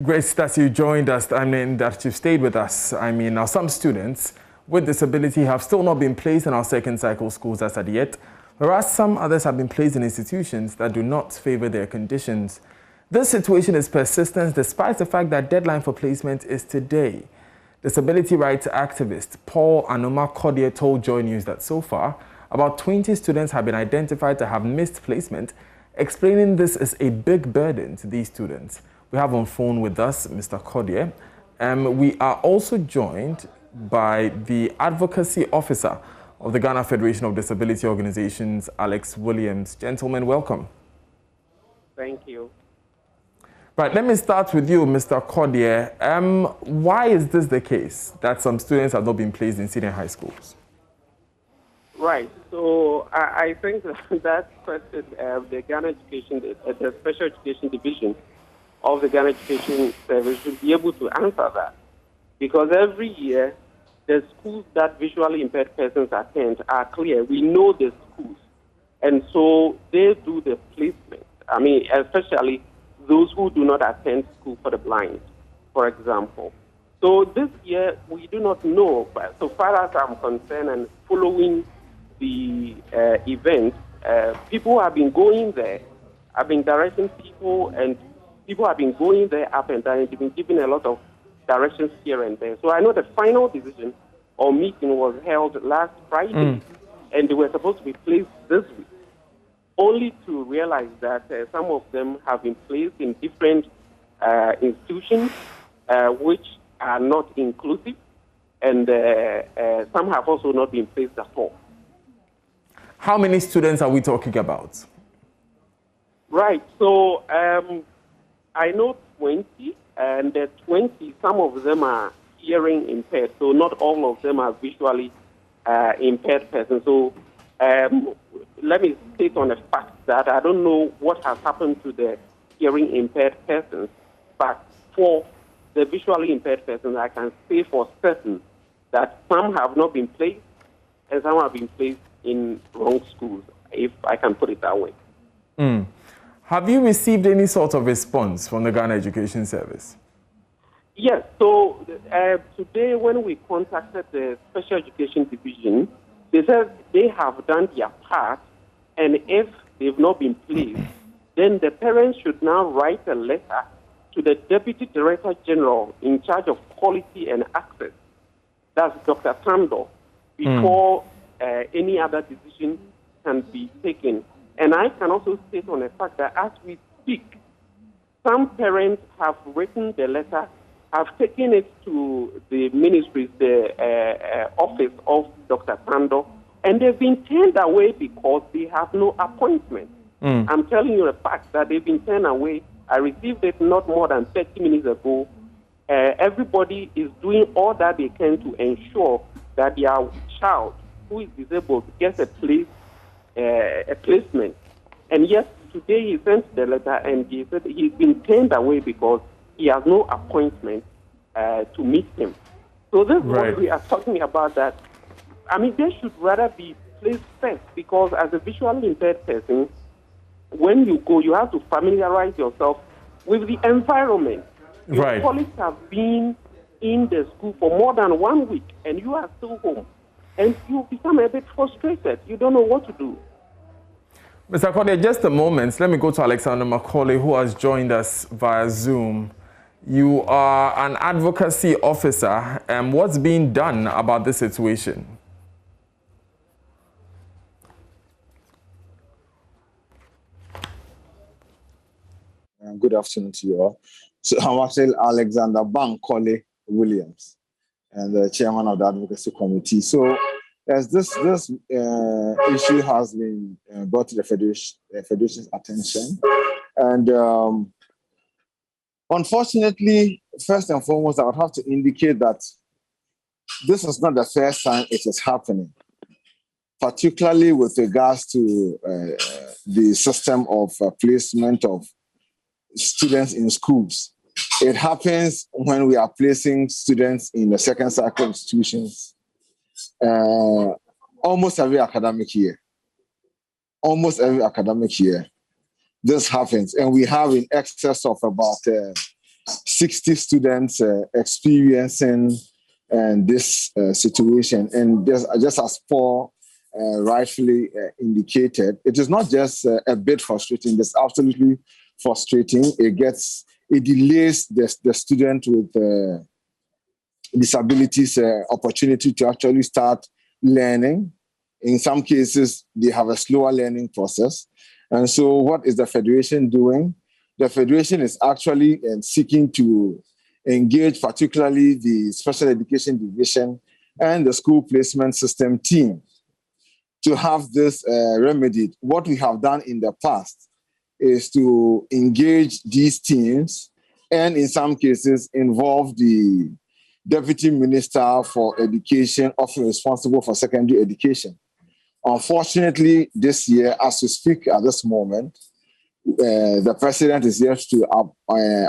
Great that you joined us. I mean, that you've stayed with us. I mean, now some students with disability have still not been placed in our second cycle schools as of yet, whereas some others have been placed in institutions that do not favor their conditions. This situation is persistent despite the fact that deadline for placement is today. Disability rights activist Paul Anoma Kodie told Joy News that so far, about 20 students have been identified to have missed placement, explaining this is a big burden to these students. We have on phone with us Mr. Kodie. We are also joined by the advocacy officer of the Ghana Federation of Disability Organizations, Alex Williams. Gentlemen, welcome. Thank you. Right, let me start with you, Mr. Kodie. Why is this the case, that some students have not been placed in senior high schools? Right. So I think that question, the Ghana Education, the Special Education Division of the Ghana Education Service should be able to answer that. Because every year, the schools that visually impaired persons attend are clear. We know the schools. And so they do the placement. I mean, especially those who do not attend school for the blind, for example. So this year, we do not know. But so far as I'm concerned and following the event, people have been going there. I've been directing people, and people have been going there up and down. They've been given a lot of directions here and there. So I know the final decision or meeting was held last Friday, and they were supposed to be placed this week, only to realize that some of them have been placed in different institutions which are not inclusive, and some have also not been placed at all. How many students are we talking about? Right. So I know 20, and the 20, some of them are hearing impaired, so not all of them are visually impaired persons. So let me state on the fact that I don't know what has happened to the hearing impaired persons, but for the visually impaired persons, I can say for certain that some have not been placed and some have been placed in wrong schools, if I can put it that way. Have you received any sort of response from the Ghana Education Service? Yes. So today when we contacted the Special Education Division, they said they have done their part, and if they've not been placed, then the parents should now write a letter to the Deputy Director General in charge of quality and access, that's Dr. Sando, before any other decision can be taken. And I can also state on the fact that as we speak, some parents have written the letter, have taken it to the ministries, the office of Dr. Sando, and they've been turned away because they have no appointment. I'm telling you the fact that they've been turned away. I received it not more than 30 minutes ago. Everybody is doing all that they can to ensure that their child who is disabled gets a placement. And yes, today he sent the letter and he said he's been turned away because he has no appointment to meet him. So this is what we are talking about, that, I mean, they should rather be placed first, because as a visually impaired person, when you go, you have to familiarize yourself with the environment. Your colleagues have been in the school for more than 1 week and you are still home. And you become a bit frustrated. You don't know what to do. Mr. Kodie, just a moment. Let me go to Alexander Macaulay, who has joined us via Zoom. You are an advocacy officer. What's being done about this situation? Good afternoon to you all. So I'm actually Alexander Bankole Williams, and the chairman of the advocacy committee. So as this issue has been brought to the federation's attention, and unfortunately, first and foremost, I would have to indicate that this is not the first time it is happening, particularly with regards to the system of placement of students in schools. It happens when we are placing students in the second cycle institutions almost every academic year. This happens, and we have in excess of about 60 students experiencing this situation. And just as Paul rightfully indicated, it is not just a bit frustrating. It's absolutely frustrating. It delays the student with disabilities opportunity to actually start learning. In some cases, they have a slower learning process. And so what is the Federation doing? The Federation is actually seeking to engage particularly the Special Education Division and the School Placement System team to have this remedied. What we have done in the past is to engage these teams and in some cases involve the Deputy Minister for Education, often responsible for secondary education. Unfortunately, this year, as we speak at this moment, the President is yet to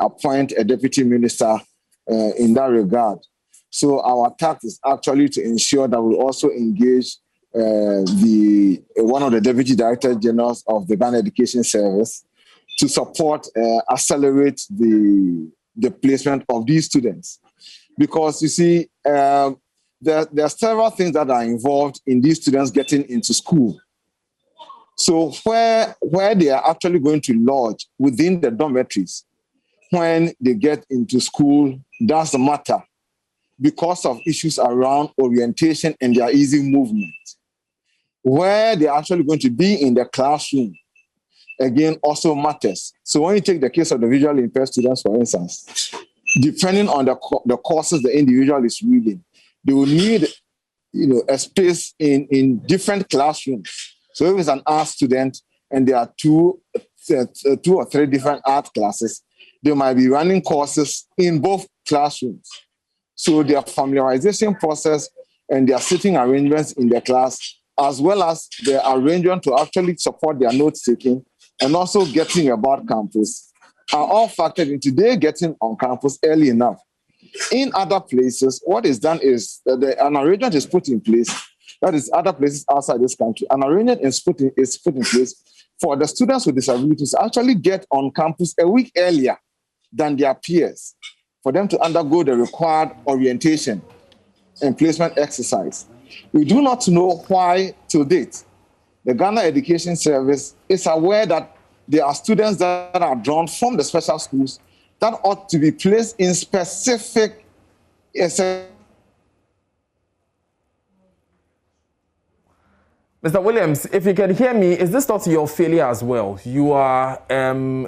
appoint a Deputy Minister in that regard. So our task is actually to ensure that we also engage one of the Deputy Director Generals of the Ghana Education Service to support, accelerate the placement of these students. Because you see, there are several things that are involved in these students getting into school. So where they are actually going to lodge within the dormitories when they get into school doesn't matter because of issues around orientation and their easy movement. Where they're actually going to be in the classroom, again, also matters. So when you take the case of the visually impaired students, for instance, depending on the courses the individual is reading, they will need a space in different classrooms. So if it's an art student and there are two or three different art classes, they might be running courses in both classrooms. So their familiarization process and their sitting arrangements in the class, as well as the arrangement to actually support their note-taking and also getting about campus, are all factored into their getting on campus early enough. In other places, what is done is that an arrangement is put in place, that is other places outside this country, an arrangement is put in place for the students with disabilities to actually get on campus a week earlier than their peers, for them to undergo the required orientation and placement exercise. We do not know why, to date, the Ghana Education Service is aware that there are students that are drawn from the special schools that ought to be placed in specific. Mr. Williams, if you can hear me, is this not your failure as well? You are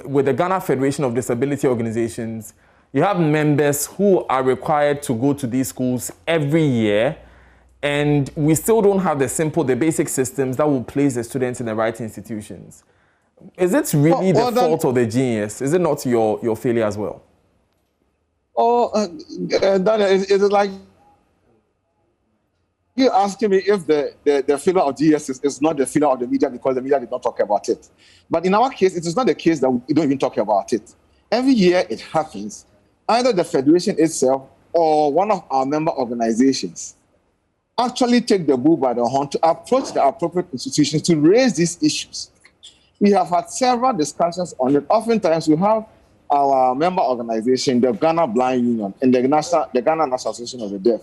with the Ghana Federation of Disability Organizations. You have members who are required to go to these schools every year, and we still don't have the basic systems that will place the students in the right institutions. Is it really the fault of the GES? Is it not your failure as well? It is like you asking me if the failure of GES is not the failure of the media because the media did not talk about it. But in our case, it is not the case that we don't even talk about it. Every year it happens. Either the Federation itself or one of our member organizations actually take the bull by the horn to approach the appropriate institutions to raise these issues. We have had several discussions on it. Oftentimes, we have our member organization, the Ghana Blind Union, and the Ghana National Association of the Deaf.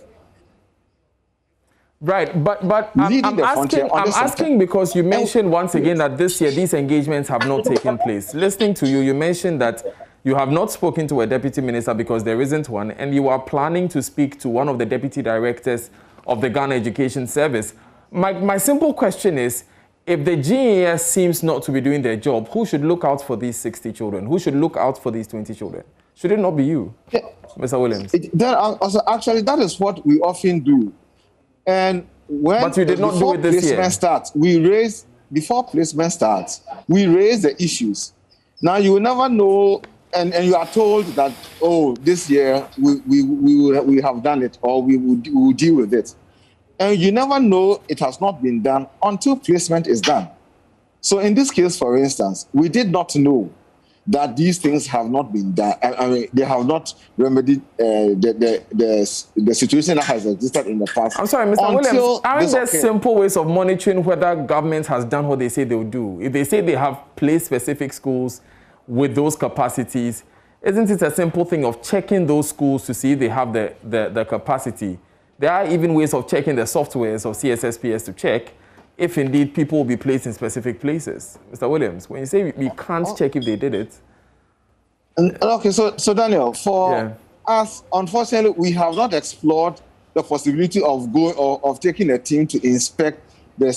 Right, but I'm asking because you mentioned once again that this year these engagements have not taken place. Listening to you, you mentioned that you have not spoken to a deputy minister because there isn't one, and you are planning to speak to one of the deputy directors of the Ghana Education Service. My simple question is, if the GES seems not to be doing their job, who should look out for these 60 children? Who should look out for these 20 children? Should it not be you, Mr. Williams? Actually, that is what we often do. And but you did not do it this year. Before placement starts, we raise the issues. Now, you will never know, and you are told that, oh, this year we have done it, or we will deal with it. And you never know it has not been done until placement is done. So in this case, for instance, we did not know that these things have not been done. I mean, they have not remedied the situation that has existed in the past. I'm sorry, Mr. Williams, aren't there simple ways of monitoring whether government has done what they say they will do? If they say they have placed specific schools with those capacities, isn't it a simple thing of checking those schools to see if they have the capacity? There are even ways of checking the softwares of CSSPS to check if indeed people will be placed in specific places. Mr. Williams, when you say we can't check if they did it. Okay, so Daniel, for us, unfortunately, we have not explored the possibility of taking a team to inspect the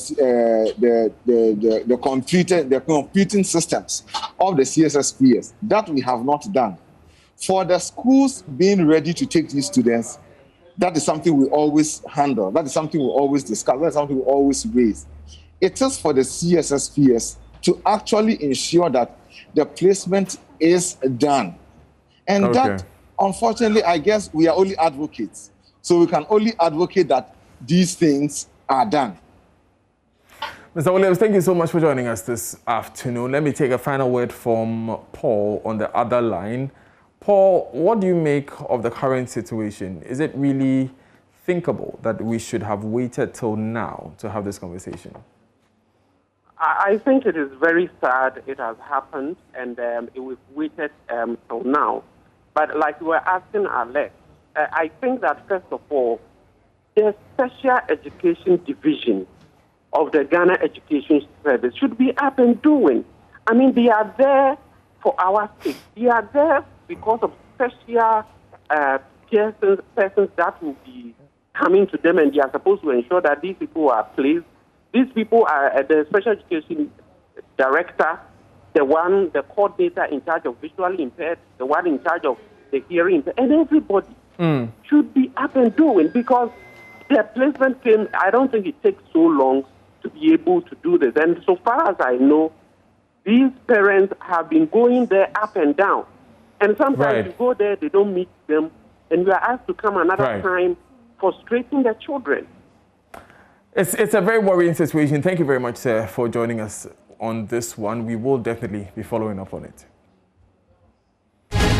computing systems of the CSSPS. That we have not done. For the schools being ready to take these students, that is something we always handle. That is something we always discuss. That is something we always raise. It is for the CSSPS to actually ensure that the placement is done. And that, unfortunately, I guess we are only advocates. So we can only advocate that these things are done. Mr. Williams, thank you so much for joining us this afternoon. Let me take a final word from Paul on the other line. Paul, what do you make of the current situation? Is it really thinkable that we should have waited till now to have this conversation? I think it is very sad it has happened, and we've waited till now. But like we were asking Alex, I think that, first of all, the Special Education Division of the Ghana Education Service should be up and doing. I mean, they are there for our sake. They are there because of special persons that will be coming to them, and they are supposed to ensure that these people are placed. These people are the Special Education Director, the coordinator in charge of visually impaired, the one in charge of the hearing impaired, and everybody should be up and doing, because their placement came. I don't think it takes so long to be able to do this. And so far as I know, these parents have been going there up and down. And sometimes you go there, they don't meet them, and you are asked to come another time, frustrating their children. It's a very worrying situation. Thank you very much, sir, for joining us on this one. We will definitely be following up on it.